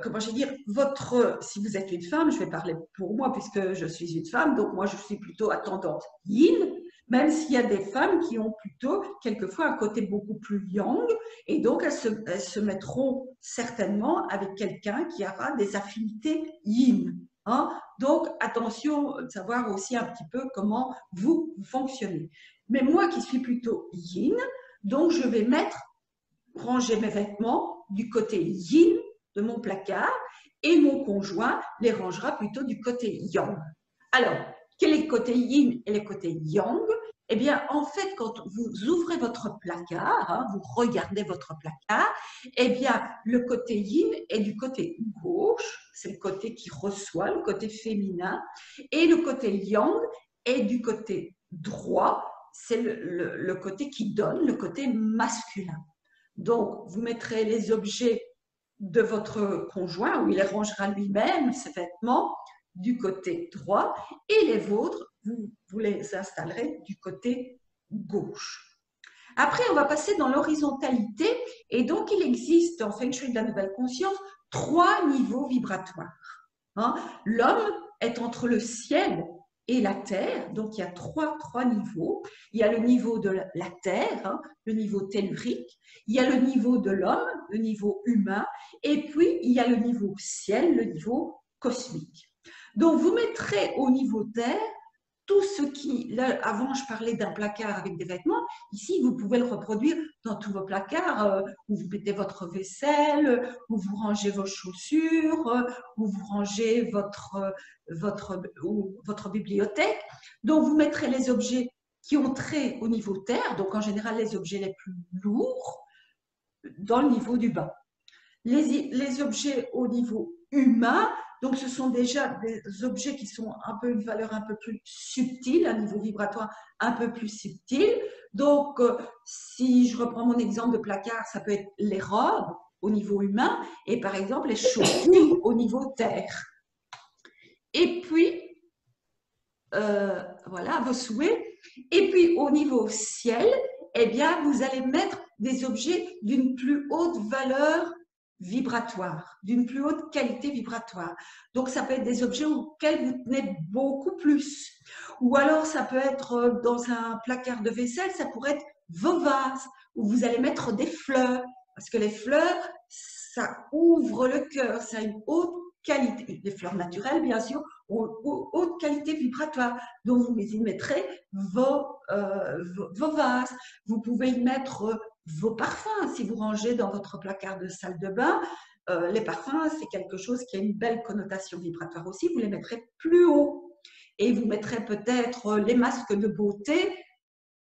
S1: comment je vais dire, si vous êtes une femme, je vais parler pour moi puisque je suis une femme, donc moi je suis plutôt à tendance yin, même s'il y a des femmes qui ont plutôt quelquefois un côté beaucoup plus yang, et donc elles se mettront certainement avec quelqu'un qui aura des affinités yin. Hein? Donc attention de savoir aussi un petit peu comment vous fonctionnez. Mais moi qui suis plutôt yin, donc je vais ranger mes vêtements du côté yin de mon placard et mon conjoint les rangera plutôt du côté yang. Alors, quel est le côté yin et le côté yang? eh bien, en fait, quand vous ouvrez votre placard, hein, vous regardez votre placard, eh bien, le côté yin est du côté gauche, c'est le côté qui reçoit, le côté féminin, et le côté yang est du côté droit, c'est le côté qui donne, le côté masculin. Donc, vous mettrez les objets de votre conjoint, où il les rangera lui-même, ses vêtements, du côté droit, et les vôtres, vous les installerez du côté gauche. Après, on va passer dans l'horizontalité, et donc il existe en Feng Shui de la nouvelle conscience 3 niveaux vibratoires. Hein? L'homme est entre le ciel et la terre, donc il y a trois niveaux. Il y a le niveau de la terre, hein, le niveau tellurique, il y a le niveau de l'homme, le niveau humain, et puis il y a le niveau ciel, le niveau cosmique. Donc vous mettrez au niveau terre tout ce qui, là, avant je parlais d'un placard avec des vêtements, ici vous pouvez le reproduire dans tous vos placards, où vous mettez votre vaisselle, où vous rangez vos chaussures, où vous rangez votre bibliothèque. Donc vous mettrez les objets qui ont trait au niveau terre, donc en général les objets les plus lourds, dans le niveau du bas. Les objets au niveau humain, donc ce sont déjà des objets qui sont un peu une valeur un peu plus subtile, un niveau vibratoire un peu plus subtil. Donc, si je reprends mon exemple de placard, ça peut être les robes au niveau humain et par exemple les chaussures au niveau terre. Et puis, voilà, vos souhaits. Et puis, au niveau ciel, eh bien, vous allez mettre des objets d'une plus haute valeur vibratoire, d'une plus haute qualité vibratoire. Donc, ça peut être des objets auxquels vous tenez beaucoup plus. Ou alors, ça peut être dans un placard de vaisselle, ça pourrait être vos vases, où vous allez mettre des fleurs. Parce que les fleurs, ça ouvre le cœur, ça a une haute qualité, des fleurs naturelles bien sûr, haute qualité vibratoire. Donc vous y mettrez vos vases, vous pouvez y mettre vos parfums si vous rangez dans votre placard de salle de bain. Les parfums, c'est quelque chose qui a une belle connotation vibratoire aussi, vous les mettrez plus haut. Et vous mettrez peut-être les masques de beauté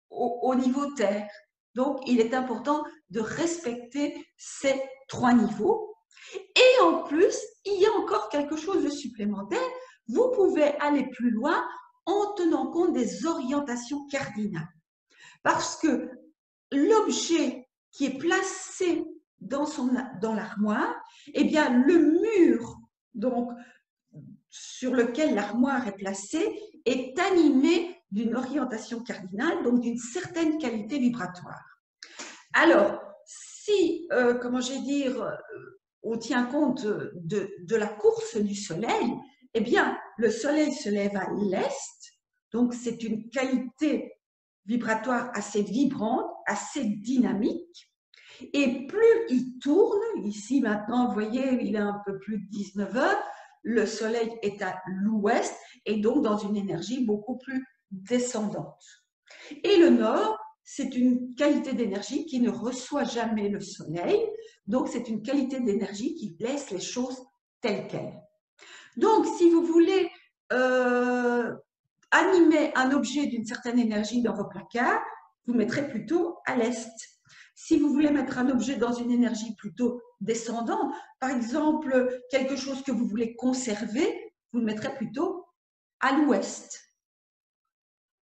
S1: au niveau terre. Donc il est important de respecter ces 3 niveaux. Et en plus, il y a encore quelque chose de supplémentaire. Vous pouvez aller plus loin en tenant compte des orientations cardinales. Parce que l'objet qui est placé dans l'armoire, eh bien, le mur donc, sur lequel l'armoire est placée est animé d'une orientation cardinale, donc d'une certaine qualité vibratoire. Alors, si, comment je vais dire, on tient compte de la course du soleil, eh bien, le soleil se lève à l'est, donc c'est une qualité vibratoire assez vibrante, assez dynamique, et plus il tourne, ici maintenant, vous voyez, il est un peu plus de 19 heures, le soleil est à l'ouest, et donc dans une énergie beaucoup plus descendante. Et le nord, c'est une qualité d'énergie qui ne reçoit jamais le soleil, donc c'est une qualité d'énergie qui laisse les choses telles quelles. Donc, si vous voulez animer un objet d'une certaine énergie dans vos placards, vous mettrez plutôt à l'est. Si vous voulez mettre un objet dans une énergie plutôt descendante, par exemple, quelque chose que vous voulez conserver, vous le mettrez plutôt à l'ouest.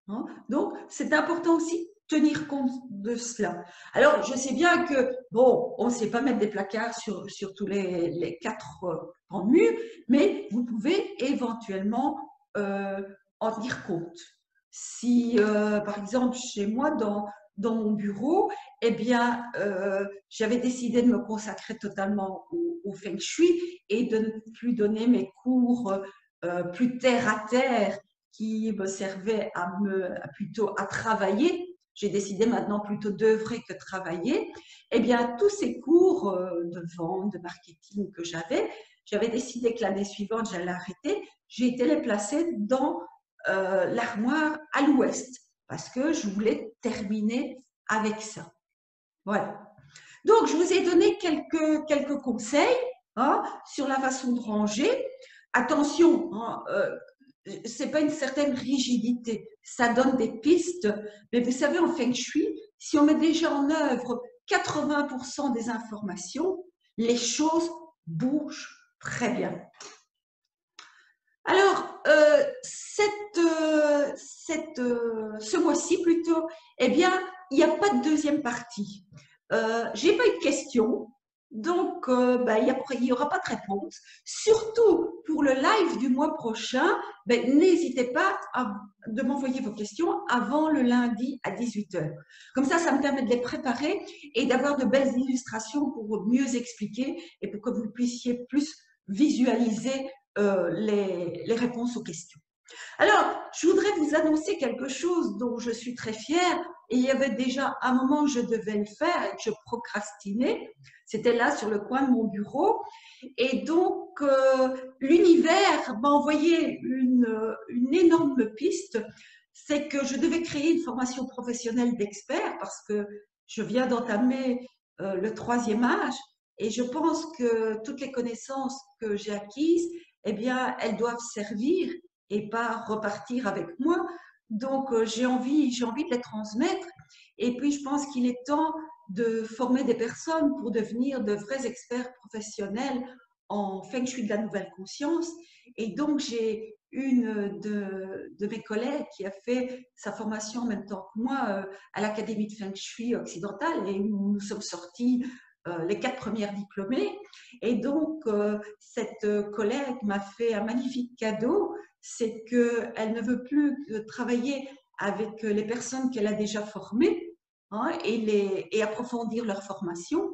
S1: Hein? Donc, c'est important aussi tenir compte de cela. Alors, je sais bien que, bon, on ne sait pas mettre des placards sur tous les 4 grands murs, mais vous pouvez éventuellement en tenir compte. Si, par exemple, chez moi, dans mon bureau, eh bien, j'avais décidé de me consacrer totalement au Feng Shui et de ne plus donner mes cours plus terre à terre qui me servaient plutôt à travailler. J'ai décidé maintenant plutôt d'œuvrer que de travailler. Eh bien, tous ces cours de vente, de marketing que j'avais décidé que l'année suivante, j'allais arrêter. J'ai été les placer dans l'armoire à l'ouest parce que je voulais terminer avec ça. Voilà. Donc, je vous ai donné quelques conseils hein, sur la façon de ranger. Attention, hein, c'est pas une certaine rigidité. Ça donne des pistes, mais vous savez, en Feng Shui, si on met déjà en œuvre 80% des informations, les choses bougent très bien. Alors, ce mois-ci plutôt, eh bien, il n'y a pas de deuxième partie. J'ai pas eu de questions, donc il n'y aura pas de réponse. Surtout pour le live du mois prochain, n'hésitez pas de m'envoyer vos questions avant le lundi à 18 h. Comme ça me permet de les préparer et d'avoir de belles illustrations pour mieux expliquer et pour que vous puissiez plus visualiser les réponses aux questions. Alors, je voudrais vous annoncer quelque chose dont je suis très fière. Et il y avait déjà un moment que je devais le faire et que je procrastinais. C'était là sur le coin de mon bureau. Et donc, l'univers m'a envoyé une énorme piste. C'est que je devais créer une formation professionnelle d'expert parce que je viens d'entamer le 3e âge. Et je pense que toutes les connaissances que j'ai acquises, eh bien, elles doivent servir et pas repartir avec moi. Donc, j'ai envie de les transmettre. Et puis, je pense qu'il est temps de former des personnes pour devenir de vrais experts professionnels en Feng Shui de la nouvelle conscience. Et donc, j'ai une de mes collègues qui a fait sa formation en même temps que moi à l'Académie de Feng Shui occidentale et nous sommes sortis les 4 premières diplômées. Et donc, cette collègue m'a fait un magnifique cadeau, c'est qu'elle ne veut plus travailler avec les personnes qu'elle a déjà formées et approfondir leur formation.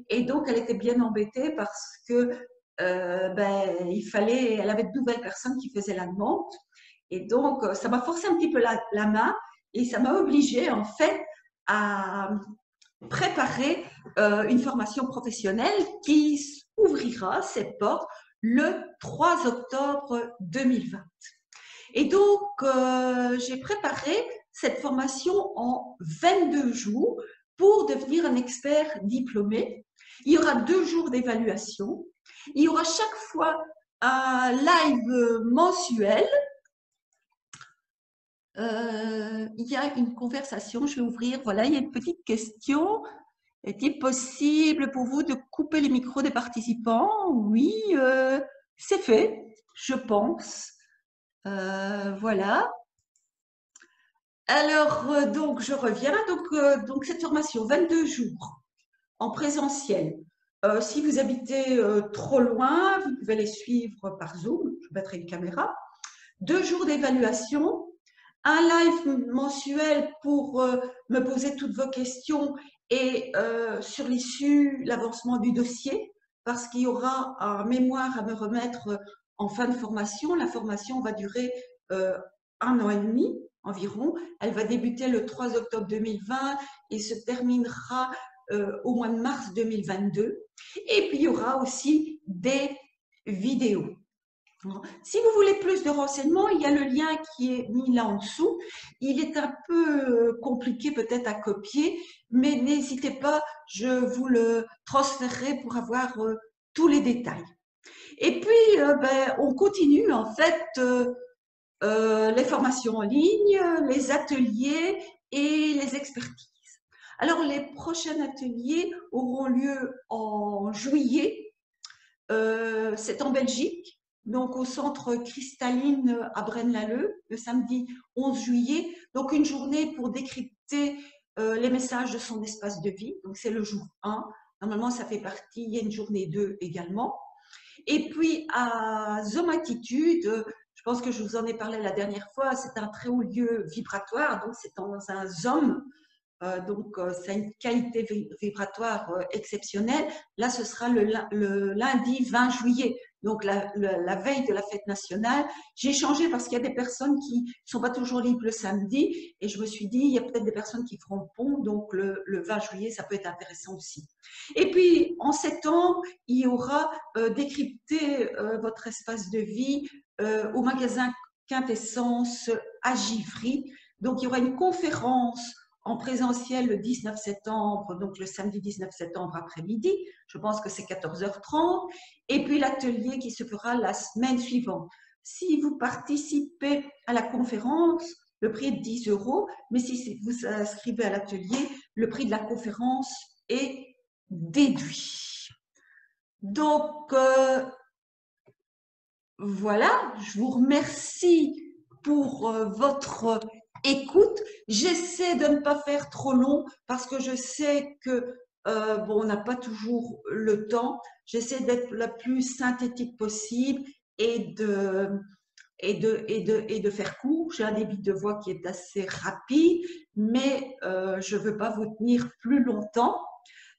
S1: Et donc, elle était bien embêtée parce que elle avait de nouvelles personnes qui faisaient la demande. Et donc, ça m'a forcé un petit peu la main et ça m'a obligée en fait à préparer une formation professionnelle qui ouvrira ses portes le 3 octobre 2020. Et donc, j'ai préparé cette formation en 22 jours pour devenir un expert diplômé. Il y aura 2 jours d'évaluation. Il y aura chaque fois un live mensuel. Il y a une conversation, je vais ouvrir. Voilà, il y a une petite question. Est-il possible pour vous de couper les micros des participants? Oui, c'est fait, je pense. Voilà. Alors, donc, je reviens. Donc, cette formation, 22 jours en présentiel. Si vous habitez trop loin, vous pouvez les suivre par Zoom. Je mettrai une caméra. 2 jours d'évaluation. Un live mensuel pour me poser toutes vos questions et sur l'issue, l'avancement du dossier, parce qu'il y aura un mémoire à me remettre en fin de formation. La formation va durer 1 an et demi environ. Elle va débuter le 3 octobre 2020 et se terminera au mois de mars 2022. Et puis, il y aura aussi des vidéos. Si vous voulez plus de renseignements, il y a le lien qui est mis là en dessous. Il est un peu compliqué peut-être à copier, mais n'hésitez pas, je vous le transférerai pour avoir tous les détails. Et puis, on continue en fait les formations en ligne, les ateliers et les expertises. Alors, les prochains ateliers auront lieu en juillet. C'est en Belgique. Donc au centre Cristalline à Braine-l'Alleud, le samedi 11 juillet. Donc une journée pour décrypter les messages de son espace de vie. Donc c'est le jour 1. Normalement, ça fait partie, il y a une journée 2 également. Et puis à Zomatitude, je pense que je vous en ai parlé la dernière fois, c'est un très haut lieu vibratoire, donc c'est dans un Zom. Donc, ça a une qualité vibratoire exceptionnelle. Là, ce sera le lundi 20 juillet, donc la veille de la fête nationale. J'ai changé parce qu'il y a des personnes qui ne sont pas toujours libres le samedi et je me suis dit, il y a peut-être des personnes qui feront le pont, donc le 20 juillet, ça peut être intéressant aussi. Et puis, en septembre, il y aura décrypter votre espace de vie au magasin Quintessence à Givry. Donc, il y aura une conférence en présentiel le 19 septembre, donc le samedi 19 septembre après-midi, je pense que c'est 14h30, et puis l'atelier qui se fera la semaine suivante. Si vous participez à la conférence, le prix est de 10 €, mais si vous inscrivez à l'atelier, le prix de la conférence est déduit. Donc, voilà, je vous remercie pour votre écoute. J'essaie de ne pas faire trop long parce que je sais que bon, on n'a pas toujours le temps. J'essaie d'être la plus synthétique possible et de faire court. J'ai un débit de voix qui est assez rapide, mais je ne veux pas vous tenir plus longtemps.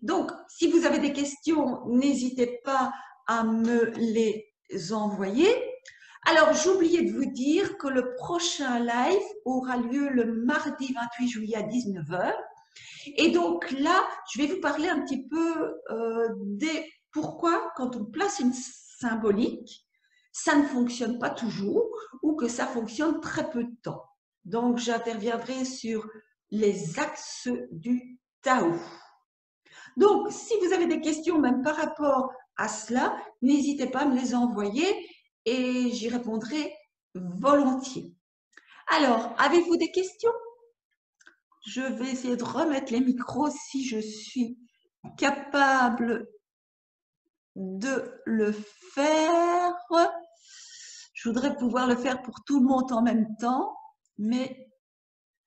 S1: Donc, si vous avez des questions, n'hésitez pas à me les envoyer. Alors, j'oubliais de vous dire que le prochain live aura lieu le mardi 28 juillet à 19 h. Et donc là, je vais vous parler un petit peu des pourquoi, quand on place une symbolique, ça ne fonctionne pas toujours ou que ça fonctionne très peu de temps. Donc, j'interviendrai sur les axes du Tao. Donc, si vous avez des questions même par rapport à cela, n'hésitez pas à me les envoyer et j'y répondrai volontiers. Alors, avez-vous des questions? Je vais essayer de remettre les micros si je suis capable de le faire. Je voudrais pouvoir le faire pour tout le monde en même temps, mais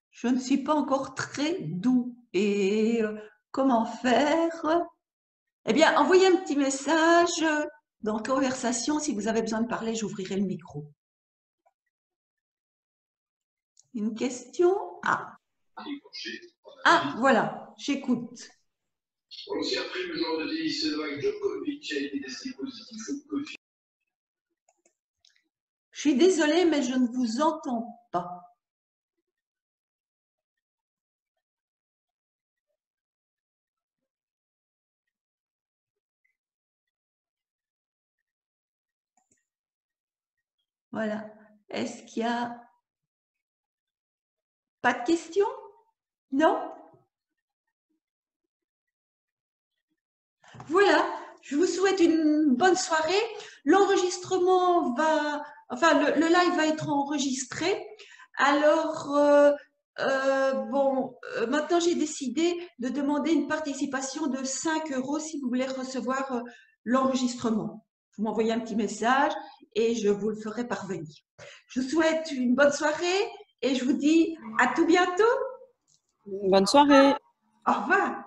S1: je ne suis pas encore très douée. Et comment faire? Eh bien, envoyez un petit message dans la conversation. Si vous avez besoin de parler, j'ouvrirai le micro. Une question? Ah, voilà, j'écoute.
S2: Si après le joueur de tennis Novak Djokovic a été testé positif au Covid.
S1: Je suis désolée, mais je ne vous entends pas. Voilà. Est-ce qu'il y a pas de questions? Non? Voilà. Je vous souhaite une bonne soirée. L'enregistrement va, enfin, le live va être enregistré. Alors, bon, maintenant j'ai décidé de demander une participation de 5 € si vous voulez recevoir l'enregistrement. Vous m'envoyez un petit message et je vous le ferai parvenir. Je vous souhaite une bonne soirée et je vous dis à tout bientôt.
S3: Bonne soirée.
S1: Au revoir.